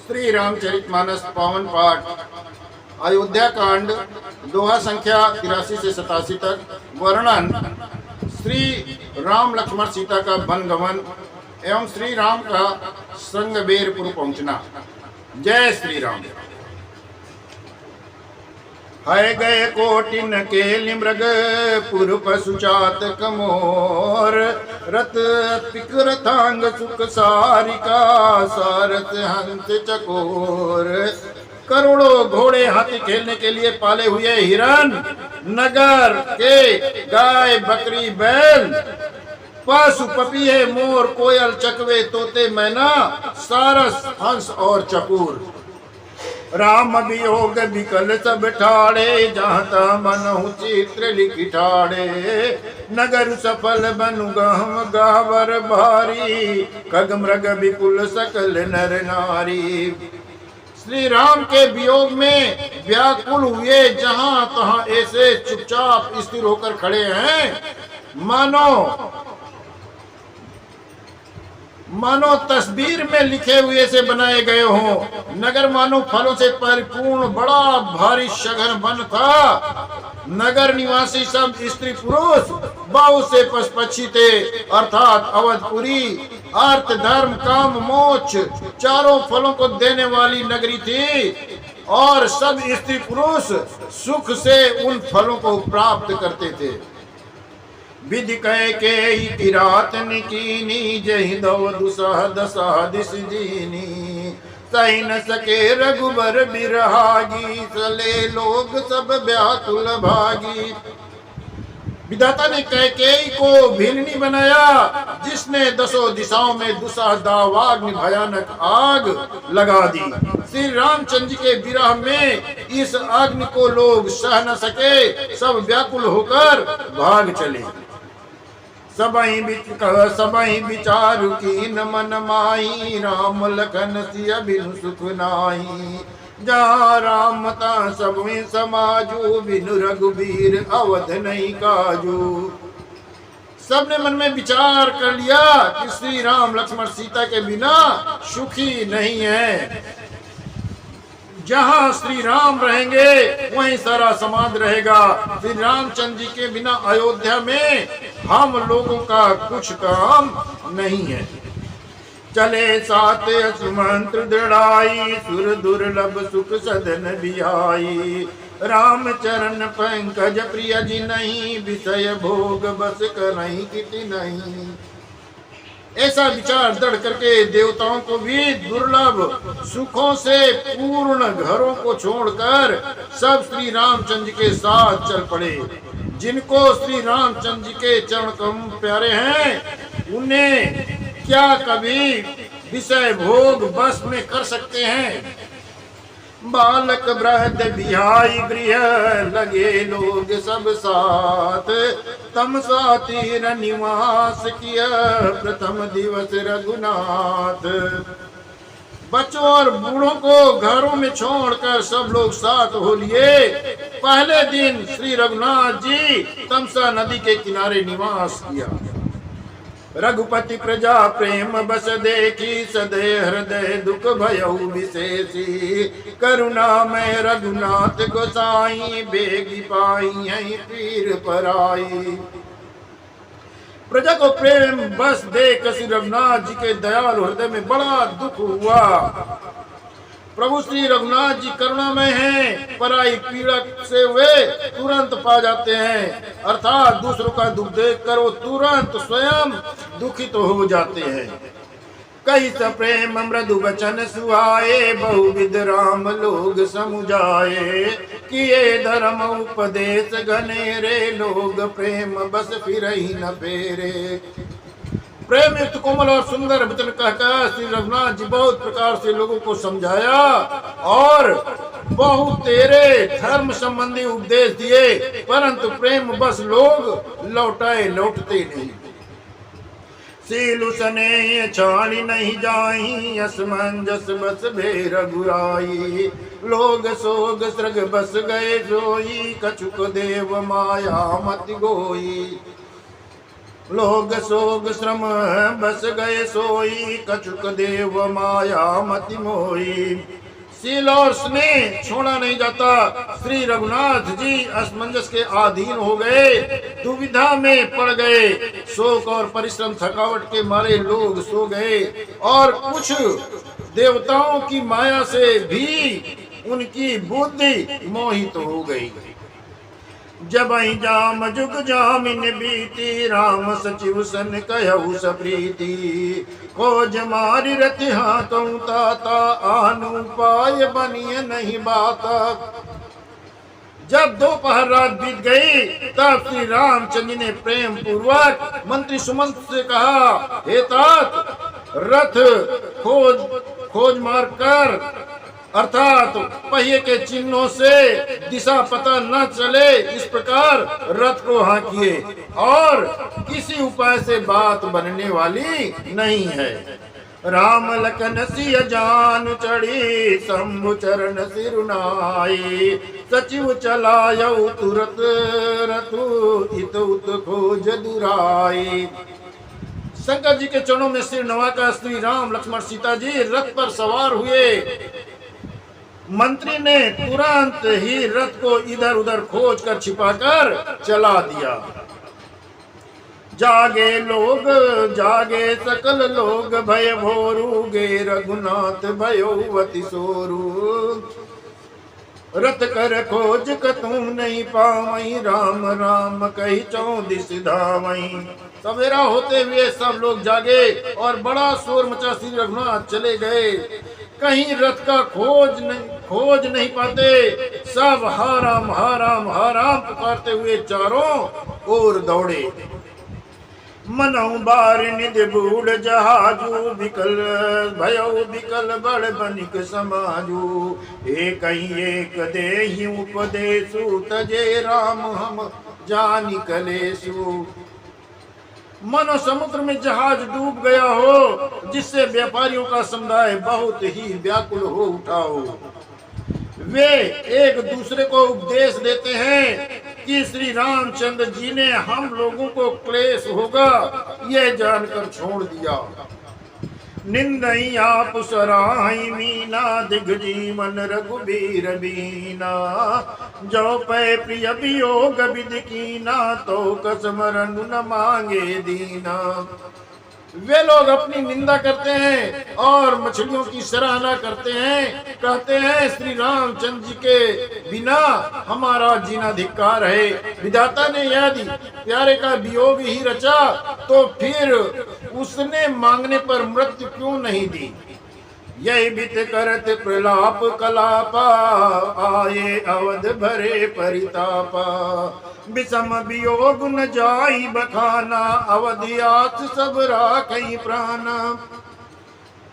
श्री रामचरितमानस पावन पाठ अयोध्या कांड दोहा संख्या 83 से 87 तक। वर्णन श्री राम लक्ष्मण सीता का वनगमन एवं श्री राम का श्रृंगबेरपुर पहुंचना। जय श्री राम। हाय गए कोटिन के मृग पुर पशुचात कमोर रत पिकर थांग सुख सारिका सारथ हंस चकोर। करोड़ों घोड़े हाथी खेलने के लिए पाले हुए हिरन, नगर के गाय बकरी बैल, पशु पपीहे मोर कोयल चकवे तोते मैना, सारस हंस और चकोर। राम वियोग विकल सब ठाड़े जहाँ मनहु चित्र लिखि ठाड़े। नगर सफल बनु गहम गावर भारी खग मृग विपुल सकल नर नारी। श्री राम के वियोग में व्याकुल हुए जहाँ तहाँ ऐसे चुपचाप स्थिर होकर खड़े हैं मानो तस्वीर में लिखे हुए से बनाए गए हों। नगर मानो फलों से परिपूर्ण बड़ा भारी सघन वन था। नगर निवासी सब स्त्री पुरुष बाहु से पशुपक्षी थे, अर्थात अवधपुरी। अर्थ धर्म काम मोक्ष चारों फलों को देने वाली नगरी थी और सब स्त्री पुरुष सुख से उन फलों को प्राप्त करते थे। विधि कह के रात निकीनी जहि दो दुसह दशा दिस जीनी। सही न सके रघुबर बिरहागी चले लोग सब व्याकुल भागी। विधाता ने कैकेयी को भिलनी बनाया जिसने दसों दिशाओं में दुसह दावाग्नि भयानक आग लगा दी। श्री रामचंद्र जी के विरह में इस अग्नि को लोग सह न सके, सब व्याकुल होकर भाग चले। सबई विचारु कीन मन माही राम लखन सिय बिनु सुख नाही। जहाँ राम ता सब में समाजू बिनु रघुबीर अवध नहीं काजू। सबने मन में विचार कर लिया कि श्री राम लक्ष्मण सीता के बिना सुखी नहीं है। जहाँ श्री राम रहेंगे वहीं सारा समाज रहेगा। श्री रामचंद्र जी के बिना अयोध्या में हम लोगों का कुछ काम नहीं है। चले साथ असुमंत्र दृढ़ाई सुर दुर्लभ सुख सदन बिहाई। राम चरण पंकज प्रिय जी नहीं विषय भोग बस करहीं किति नहीं। ऐसा विचार दृढ़ करके देवताओं को भी दुर्लभ सुखों से पूर्ण घरों को छोड़कर सब श्री रामचंद्र के साथ चल पड़े। जिनको श्री रामचंद्र जी के चरण कमल प्यारे हैं उन्हें क्या कभी विषय भोग बस में कर सकते हैं। बालक वृद्ध बिहाई गृह लगे लोग सब साथ। तम सातिर निवास किया प्रथम दिवस रघुनाथ। बच्चों और बूढ़ों को घरों में छोड़कर सब लोग साथ हो लिए। पहले दिन श्री रघुनाथ जी तमसा नदी के किनारे निवास किया। रघुपति प्रजा प्रेम बस देखी सदै हृदय दुख भयउ विशेषी। करुणा में रघुनाथ गोसाई बेगी पाई है पीर पराई। प्रजा को प्रेम बस देख श्री रघुनाथ जी के दयालु हृदय में बड़ा दुख हुआ। प्रभु श्री रघुनाथ जी करुणामय हैं, पराई पीड़ा से वे तुरंत पा जाते हैं, अर्थात दूसरों का दुख देखकर वो तुरंत स्वयं दुखित तो हो जाते हैं। कई स प्रेम मृदु वचन सुहाए बहुविध राम लोग समुझाए। किए धर्म उपदेश घनेरे लोग प्रेम बस फिरहि न फेरे। प्रेम युक्त कोमल और सुंदर वचन कहकर श्री रघुनाथ जी बहुत प्रकार से लोगों को समझाया और बहुत तेरे धर्म संबंधी उपदेश दिए, परंतु प्रेम बस लोग लौटते नहीं। सीलु सने छाड़ी नहीं जाई असमंजस बस भे रघुराई। लोग सोग सृग बस गए सोई कछुक देव माया मति गोई। लोग सोग श्रम बस गए सोई, कछुक देव माया मति मोई। सील और स्नेह छोड़ा नहीं जाता। श्री रघुनाथ जी असमंजस के अधीन हो गए, दुविधा में पड़ गए। शोक और परिश्रम थकावट के मारे लोग सो गए और कुछ देवताओं की माया से भी उनकी बुद्धि मोहित हो गई। जब जाम जुग जामिन बीती, राम सचिव सन कहु सप्रीति। खोज मारी रति हाथों ताता, आनु पाय बनिए नहीं बाता। जब दोपहर रात बीत गई, तब श्री रामचंद्र ने प्रेम पूर्वक मंत्री सुमंत से कहा, हे तात, रथ खोज मार कर, अर्थात पहिए के चिन्हों से दिशा पता न चले, इस प्रकार रथ को हांकिए, और किसी उपाय से बात बनने वाली नहीं है। राम लखन सिय जान चढ़ी, शंभु चरण सिरुनाई। सचिव चलायउ तुरत रथु, इत उत खोज दुराई। शंकर जी के चरणों में सिर नवाकर श्री राम लक्ष्मण सीता जी रथ पर सवार हुए। मंत्री ने तुरंत ही रथ को इधर उधर खोज कर छिपाकर चला दिया। जागे लोग जागे सकल लोग, भय भोरू गे रघुनाथ भयोवति सोरू। रथ कर खोज कतू नहीं पावई, राम राम कही चौदिस धावई। सवेरा होते हुए सब लोग जागे और बड़ा शोर मचा। श्री रघुनाथ चले गए, कहीं रथ का खोज नहीं पाते। सब हाराम हाराम हाराम पुकारते हुए चारों ओर दौड़े। मनऊ बार निधि बूढ़ जहाजू, विकल भयो विकल बड़ बनिक समाजू। एक देहि उपदेशु, तजे राम हम जानि कलेशु। मनो समुद्र में जहाज डूब गया हो, जिससे व्यापारियों का समुदाय बहुत ही व्याकुल हो उठा हो। वे एक दूसरे को उपदेश देते हैं कि श्री रामचंद्र जी ने हम लोगों को क्लेश होगा, यह जानकर छोड़ दिया। निंदई आप सराहई मीना, दिग्जीवन रघुबीर बीना। जो पै प्रिय वियोग विधि कीना, तो कसमरन न मांगे दीना। वे लोग अपनी निंदा करते हैं और मछलियों की सराहना करते हैं, कहते हैं श्री रामचंद्र जी के बिना हमारा जीना धिक्कार है। विधाता ने यदि प्यारे का वियोग ही रचा, तो फिर उसने मांगने पर मृत्यु क्यों नहीं दी। यही बित करत प्रलाप कलापा, आए अवध भरे परितापा। विषम वियोग न जाई बखाना, अवधियात सब राखई प्राणा।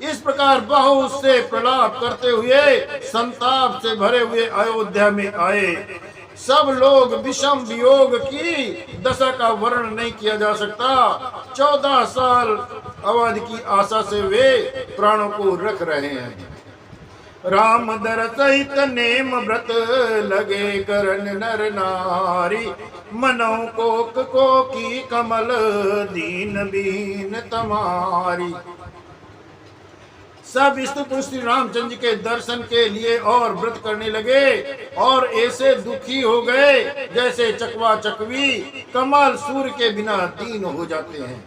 इस प्रकार बहुत से प्रलाप करते हुए संताप से भरे हुए अयोध्या में आए। सब लोग विषम वियोग की दशा का वर्णन नहीं किया जा सकता। 14 साल अवध की आशा से वे प्राणों को रख रहे हैं। राम दर सहित नेम व्रत, लगे करन नर नारी। मनौ को की कमल, दीन बीन तमारी। सब स्त्री श्री रामचंद्र जी के दर्शन के लिए और व्रत करने लगे, और ऐसे दुखी हो गए जैसे चकवा चकवी कमल सूर्य के बिना दीन हो जाते हैं।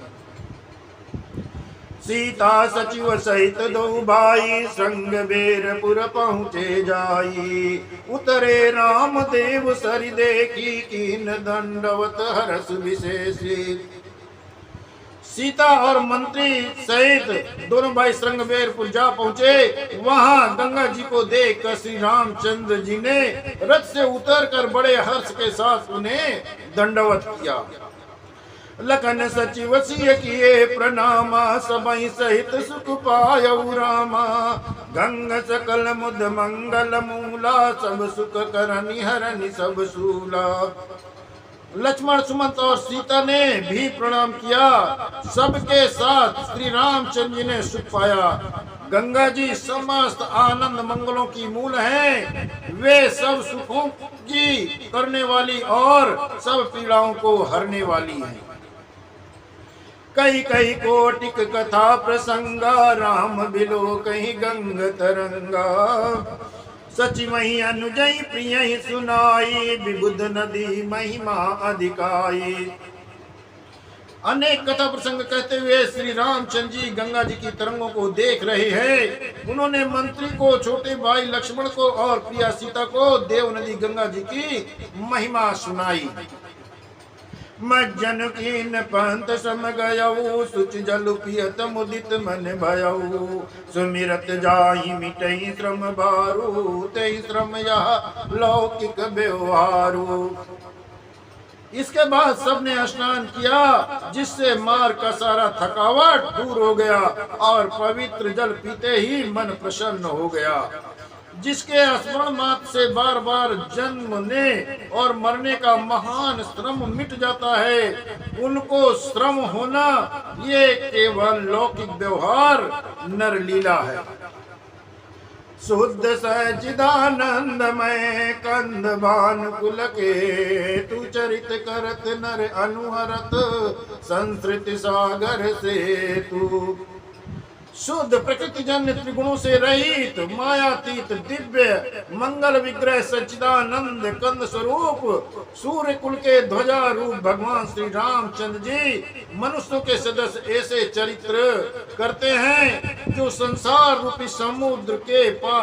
सीता सचिव सहित दो भाई, संग बेरपुर पहुँचे जाई। उतरे राम देव सरि देखी, कीन दंडवत हरस विशेषी। सीता और मंत्री सहित दोनों भाई श्रृंगबेरपुर जा पहुंचे। वहां गंगा जी को देखकर श्री रामचंद्र जी ने रथ से उतरकर बड़े हर्ष के साथ उन्हें दंडवत किया। लखन सचिव सिय किए प्रणामा, सबई सहित सुख पायउ रामा। गंग सकल मुद मंगल मूला, सब सुख करनि हरनि सब सूला। लक्ष्मण सुमंत और सीता ने भी प्रणाम किया। सबके साथ श्री रामचंद्र जी ने सुख पाया। गंगा जी समस्त आनंद मंगलों की मूल हैं। वे सब सुखों की करने वाली और सब पीड़ाओं को हरने वाली हैं। कई कई कोटिक कथा प्रसंगा, राम बिलो कहीं गंग तरंगा। सच मही अनुजई प्रिय सुनाई, विबुध नदी महिमा अधिकाई। अनेक कथा प्रसंग कहते हुए श्री रामचंद्र जी गंगा जी की तरंगों को देख रहे हैं। उन्होंने मंत्री को, छोटे भाई लक्ष्मण को और प्रिया सीता को देव नदी गंगा जी की महिमा सुनाई। मज्जन कीन पंथ सम गयऊ, सुच जल पियत मुदित मन भयऊ। सुमिरत जाहि मिटई श्रम बारू, तई श्रम यह लौकिक व्यवहारू। इसके बाद सबने स्नान किया, जिससे मार्ग का सारा थकावट दूर हो गया और पवित्र जल पीते ही मन प्रसन्न हो गया। जिसके स्मरण मात्र से बार बार जन्मने और मरने का महान श्रम मिट जाता है, उनको श्रम होना ये केवल लौकिक व्यवहार नर लीला है। शुद्ध सच्चिदानंदमय कंद भानुकुल के, तू चरित करत नर अनुहरत संस्कृति सागर से तू। शुद्ध प्रकृति जन्य त्रिगुणों से रहित मायातीत दिव्य मंगल विग्रह सच्चिदानंद कंद स्वरूप सूर्य कुल के ध्वजा रूप भगवान श्री रामचंद्र जी मनुष्यों के सदस्य ऐसे चरित्र करते हैं जो संसार रूपी समुद्र के पार